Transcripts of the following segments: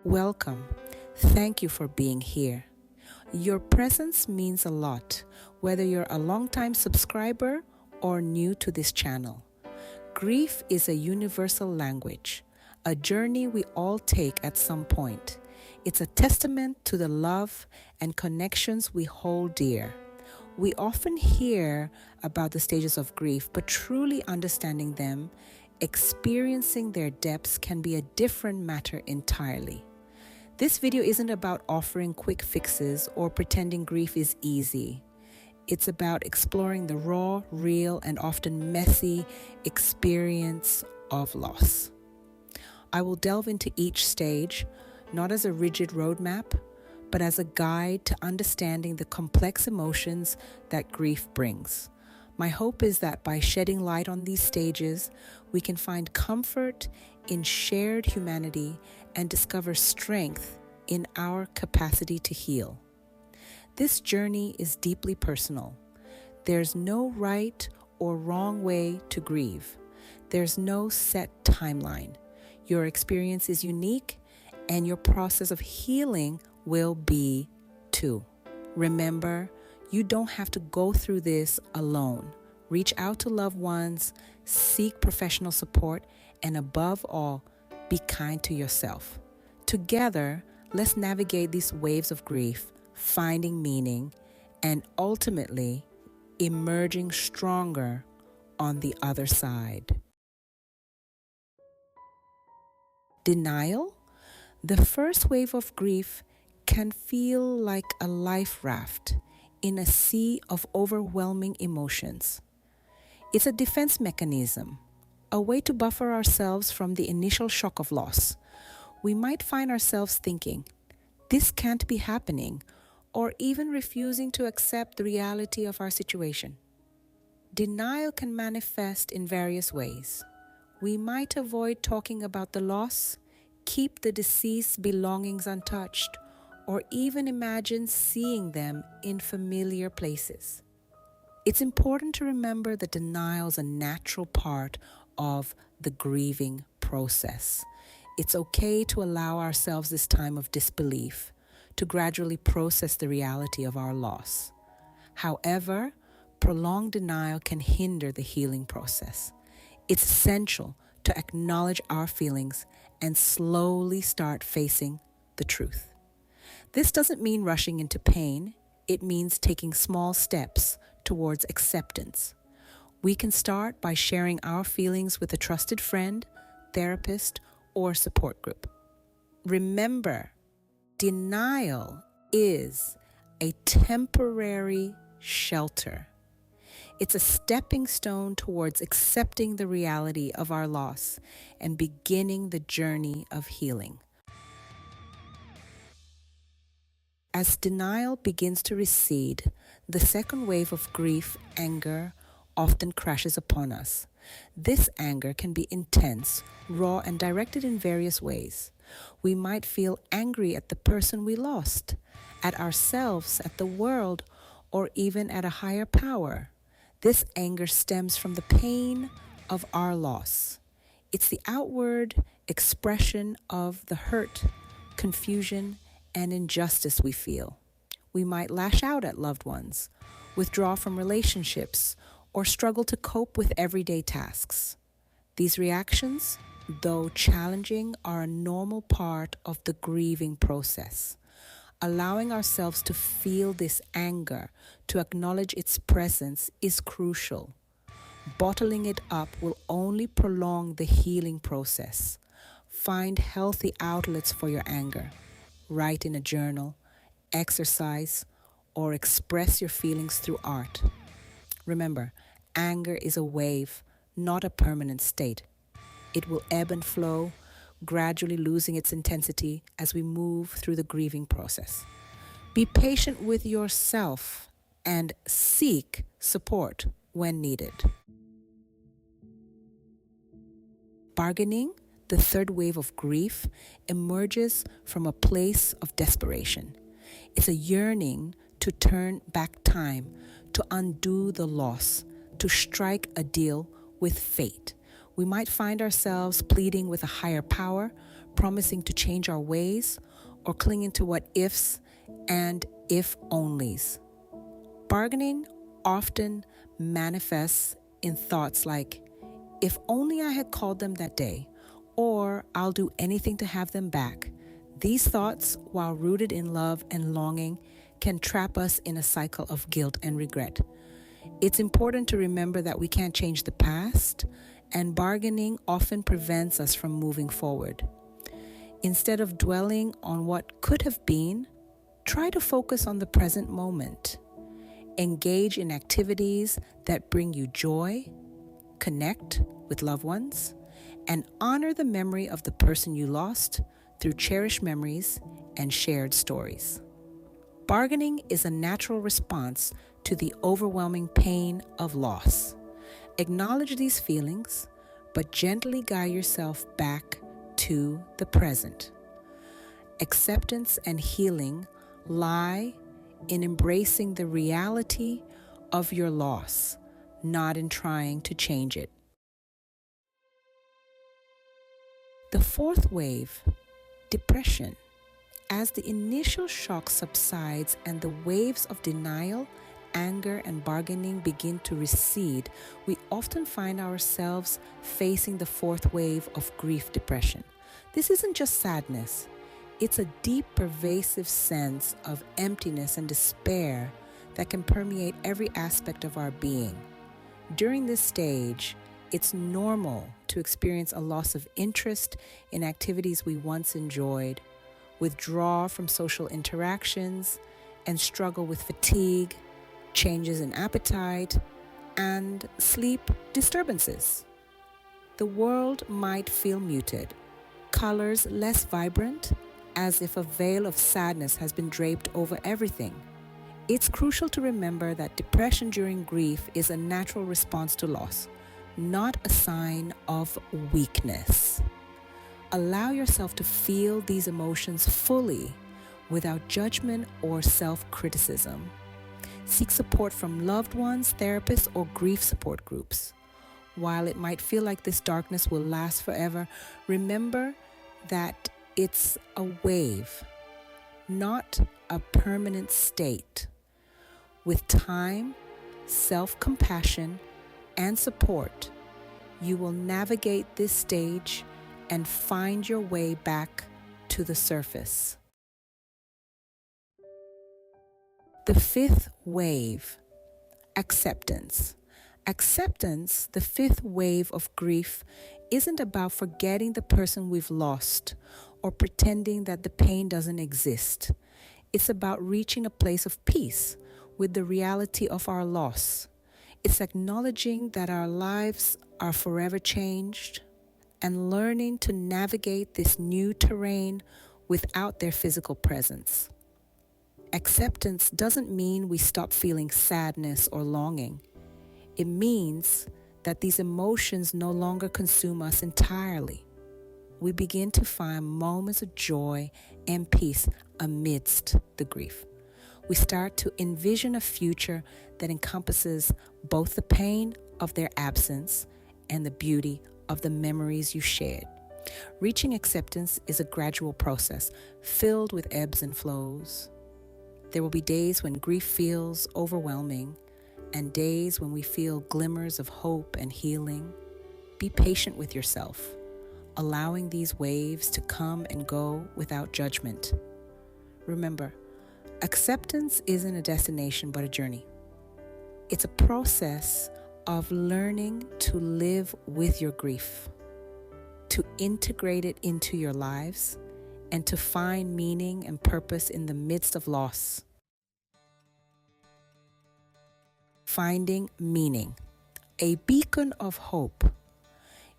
Welcome. Thank you for being here. Your presence means a lot, whether you're a longtime subscriber or new to this channel. Grief is a universal language, a journey we all take at some point. It's a testament to the love and connections we hold dear. We often hear about the stages of grief, but truly understanding them, experiencing their depths can be a different matter entirely. This video isn't about offering quick fixes or pretending grief is easy. It's about exploring the raw, real, and often messy experience of loss. I will delve into each stage, not as a rigid roadmap, but as a guide to understanding the complex emotions that grief brings. My hope is that by shedding light on these stages, we can find comfort in shared humanity and discover strength in our capacity to heal. This journey is deeply personal. There's no right or wrong way to grieve. There's no set timeline. Your experience is unique, and your process of healing will be too. Remember, you don't have to go through this alone. Reach out to loved ones, seek professional support, and above all, be kind to yourself. Together, let's navigate these waves of grief, finding meaning, and ultimately emerging stronger on the other side. Denial? The first wave of grief can feel like a life raft in a sea of overwhelming emotions. It's a defense mechanism, a way to buffer ourselves from the initial shock of loss. We might find ourselves thinking, this can't be happening, or even refusing to accept the reality of our situation. Denial can manifest in various ways. We might avoid talking about the loss, keep the deceased's belongings untouched, or even imagine seeing them in familiar places. It's important to remember that denial is a natural part of the grieving process. It's okay to allow ourselves this time of disbelief, to gradually process the reality of our loss. However, prolonged denial can hinder the healing process. It's essential to acknowledge our feelings and slowly start facing the truth. This doesn't mean rushing into pain. It means taking small steps towards acceptance. We can start by sharing our feelings with a trusted friend, therapist, or support group. Remember, denial is a temporary shelter. It's a stepping stone towards accepting the reality of our loss and beginning the journey of healing. As denial begins to recede, the second wave of grief, anger, often crashes upon us. This anger can be intense, raw, and directed in various ways. We might feel angry at the person we lost, at ourselves, at the world, or even at a higher power. This anger stems from the pain of our loss. It's the outward expression of the hurt, confusion, and injustice we feel. We might lash out at loved ones, withdraw from relationships, or struggle to cope with everyday tasks. These reactions, though challenging, are a normal part of the grieving process. Allowing ourselves to feel this anger, to acknowledge its presence, is crucial. Bottling it up will only prolong the healing process. Find healthy outlets for your anger. Write in a journal, exercise, or express your feelings through art. Remember, anger is a wave, not a permanent state. It will ebb and flow, gradually losing its intensity as we move through the grieving process. Be patient with yourself and seek support when needed. Bargaining, the third wave of grief, emerges from a place of desperation. It's a yearning to turn back time, to undo the loss, to strike a deal with fate. We might find ourselves pleading with a higher power, promising to change our ways, or clinging to what ifs and if onlys. Bargaining often manifests in thoughts like, if only I had called them that day, or I'll do anything to have them back. These thoughts, while rooted in love and longing, can trap us in a cycle of guilt and regret. It's important to remember that we can't change the past, and bargaining often prevents us from moving forward. Instead of dwelling on what could have been, try to focus on the present moment. Engage in activities that bring you joy, connect with loved ones, and honor the memory of the person you lost through cherished memories and shared stories. Bargaining is a natural response to the overwhelming pain of loss. Acknowledge these feelings, but gently guide yourself back to the present. Acceptance and healing lie in embracing the reality of your loss, not in trying to change it. The fourth wave, depression. As the initial shock subsides and the waves of denial, anger, and bargaining begin to recede, we often find ourselves facing the fourth wave of grief depression. This isn't just sadness, it's a deep, pervasive sense of emptiness and despair that can permeate every aspect of our being. During this stage, it's normal to experience a loss of interest in activities we once enjoyed, withdraw from social interactions, and struggle with fatigue, changes in appetite, and sleep disturbances. The world might feel muted, colors less vibrant, as if a veil of sadness has been draped over everything. It's crucial to remember that depression during grief is a natural response to loss, not a sign of weakness. Allow yourself to feel these emotions fully without judgment or self-criticism. Seek support from loved ones, therapists, or grief support groups. While it might feel like this darkness will last forever, remember that it's a wave, not a permanent state. With time, self-compassion, and support, you will navigate this stage and find your way back to the surface. The fifth wave, acceptance. Acceptance, the fifth wave of grief, isn't about forgetting the person we've lost or pretending that the pain doesn't exist. It's about reaching a place of peace with the reality of our loss. It's acknowledging that our lives are forever changed and learning to navigate this new terrain without their physical presence. Acceptance doesn't mean we stop feeling sadness or longing. It means that these emotions no longer consume us entirely. We begin to find moments of joy and peace amidst the grief. We start to envision a future that encompasses both the pain of their absence and the beauty of the memories you shared. Reaching acceptance is a gradual process filled with ebbs and flows. There will be days when grief feels overwhelming and days when we feel glimmers of hope and healing. Be patient with yourself, allowing these waves to come and go without judgment. Remember, acceptance isn't a destination but a journey. It's a process of learning to live with your grief, to integrate it into your lives, and to find meaning and purpose in the midst of loss. Finding meaning, a beacon of hope.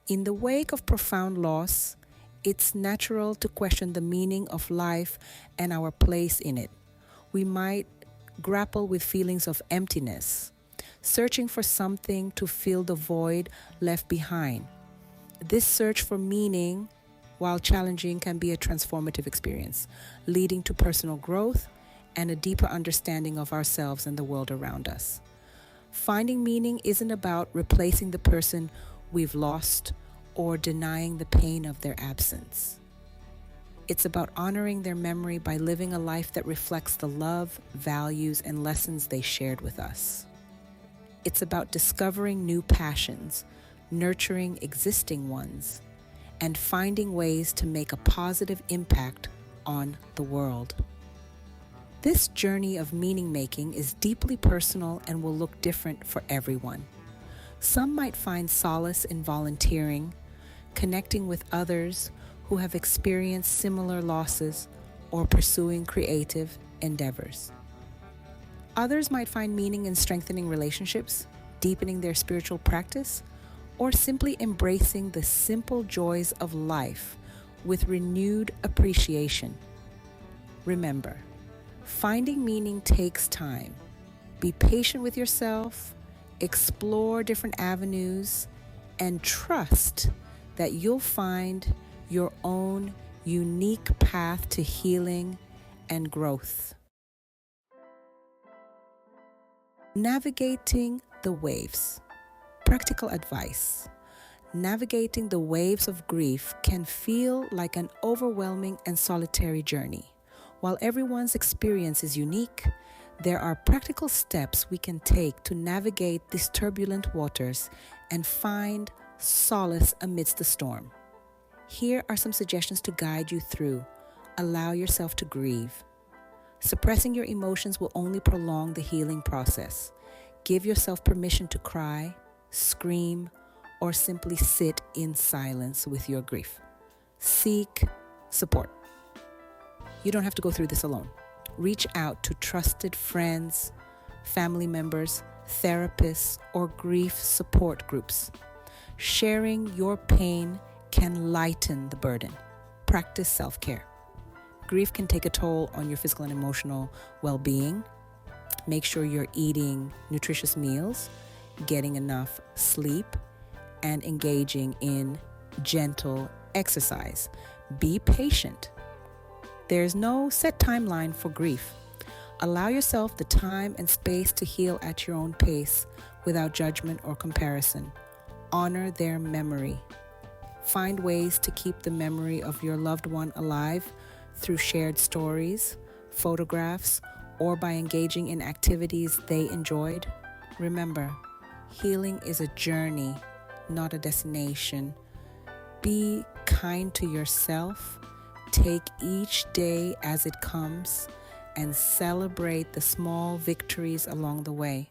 In the wake of profound loss, it's natural to question the meaning of life and our place in it. We might grapple with feelings of emptiness, searching for something to fill the void left behind. This search for meaning, while challenging, can be a transformative experience, leading to personal growth and a deeper understanding of ourselves and the world around us. Finding meaning isn't about replacing the person we've lost or denying the pain of their absence. It's about honoring their memory by living a life that reflects the love, values, and lessons they shared with us. It's about discovering new passions, nurturing existing ones, and finding ways to make a positive impact on the world. This journey of meaning making is deeply personal and will look different for everyone. Some might find solace in volunteering, connecting with others who have experienced similar losses, or pursuing creative endeavors. Others might find meaning in strengthening relationships, deepening their spiritual practice, or simply embracing the simple joys of life with renewed appreciation. Remember, finding meaning takes time. Be patient with yourself, explore different avenues, and trust that you'll find your own unique path to healing and growth. Navigating the waves. Practical advice. Navigating the waves of grief can feel like an overwhelming and solitary journey. While everyone's experience is unique, there are practical steps we can take to navigate these turbulent waters and find solace amidst the storm. Here are some suggestions to guide you through. Allow yourself to grieve. Suppressing your emotions will only prolong the healing process. Give yourself permission to cry, scream, or simply sit in silence with your grief. Seek support. You don't have to go through this alone. Reach out to trusted friends, family members, therapists, or grief support groups. Sharing your pain can lighten the burden. Practice self-care. Grief can take a toll on your physical and emotional well-being. Make sure you're eating nutritious meals, getting enough sleep, and engaging in gentle exercise. Be patient. There's no set timeline for grief. Allow yourself the time and space to heal at your own pace without judgment or comparison. Honor their memory. Find ways to keep the memory of your loved one alive through shared stories, photographs, or by engaging in activities they enjoyed. Remember, healing is a journey, not a destination. Be kind to yourself. Take each day as it comes and celebrate the small victories along the way.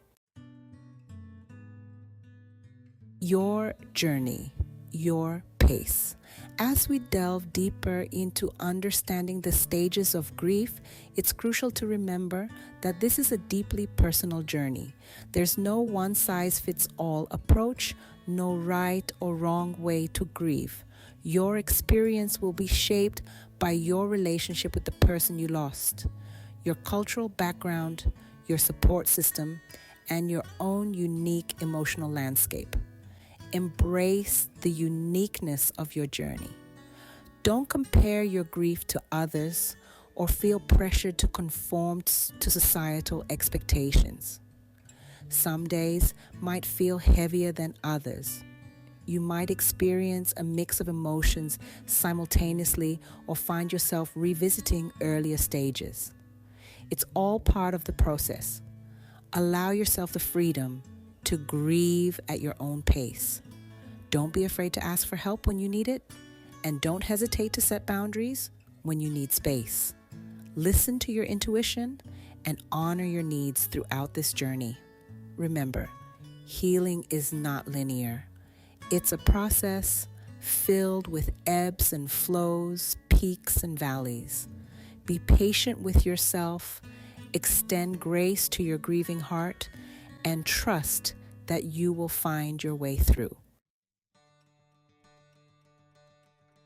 Your journey, your pace. As we delve deeper into understanding the stages of grief, it's crucial to remember that this is a deeply personal journey. There's no one-size-fits-all approach, no right or wrong way to grieve. Your experience will be shaped by your relationship with the person you lost, your cultural background, your support system, and your own unique emotional landscape. Embrace the uniqueness of your journey. Don't compare your grief to others or feel pressured to conform to societal expectations. Some days might feel heavier than others. You might experience a mix of emotions simultaneously or find yourself revisiting earlier stages. It's all part of the process. Allow yourself the freedom to grieve at your own pace. Don't be afraid to ask for help when you need it, and don't hesitate to set boundaries when you need space. Listen to your intuition and honor your needs throughout this journey. Remember, healing is not linear. It's a process filled with ebbs and flows, peaks and valleys. Be patient with yourself, extend grace to your grieving heart, and trust that you will find your way through.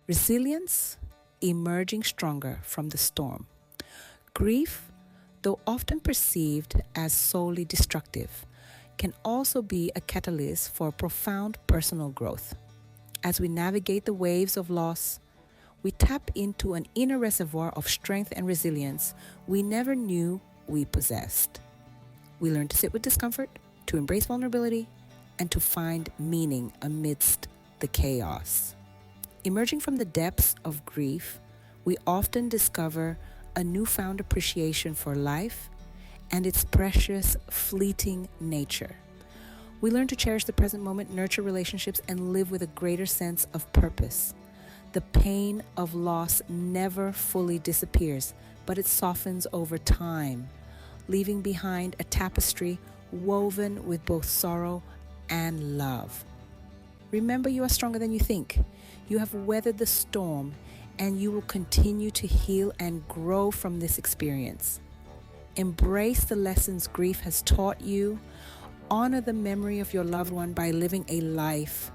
Resilience, emerging stronger from the storm. Grief, though often perceived as solely destructive, can also be a catalyst for profound personal growth. As we navigate the waves of loss, we tap into an inner reservoir of strength and resilience we never knew we possessed. We learn to sit with discomfort, to embrace vulnerability, and to find meaning amidst the chaos. Emerging from the depths of grief, we often discover a newfound appreciation for life and its precious, fleeting nature. We learn to cherish the present moment, nurture relationships, and live with a greater sense of purpose. The pain of loss never fully disappears, but it softens over time, leaving behind a tapestry woven with both sorrow and love. Remember, you are stronger than you think. You have weathered the storm, and you will continue to heal and grow from this experience. Embrace the lessons grief has taught you. Honor the memory of your loved one by living a life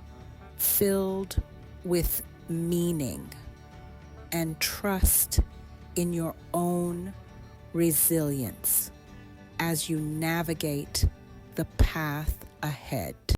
filled with meaning, and trust in your own resilience as you navigate the path ahead.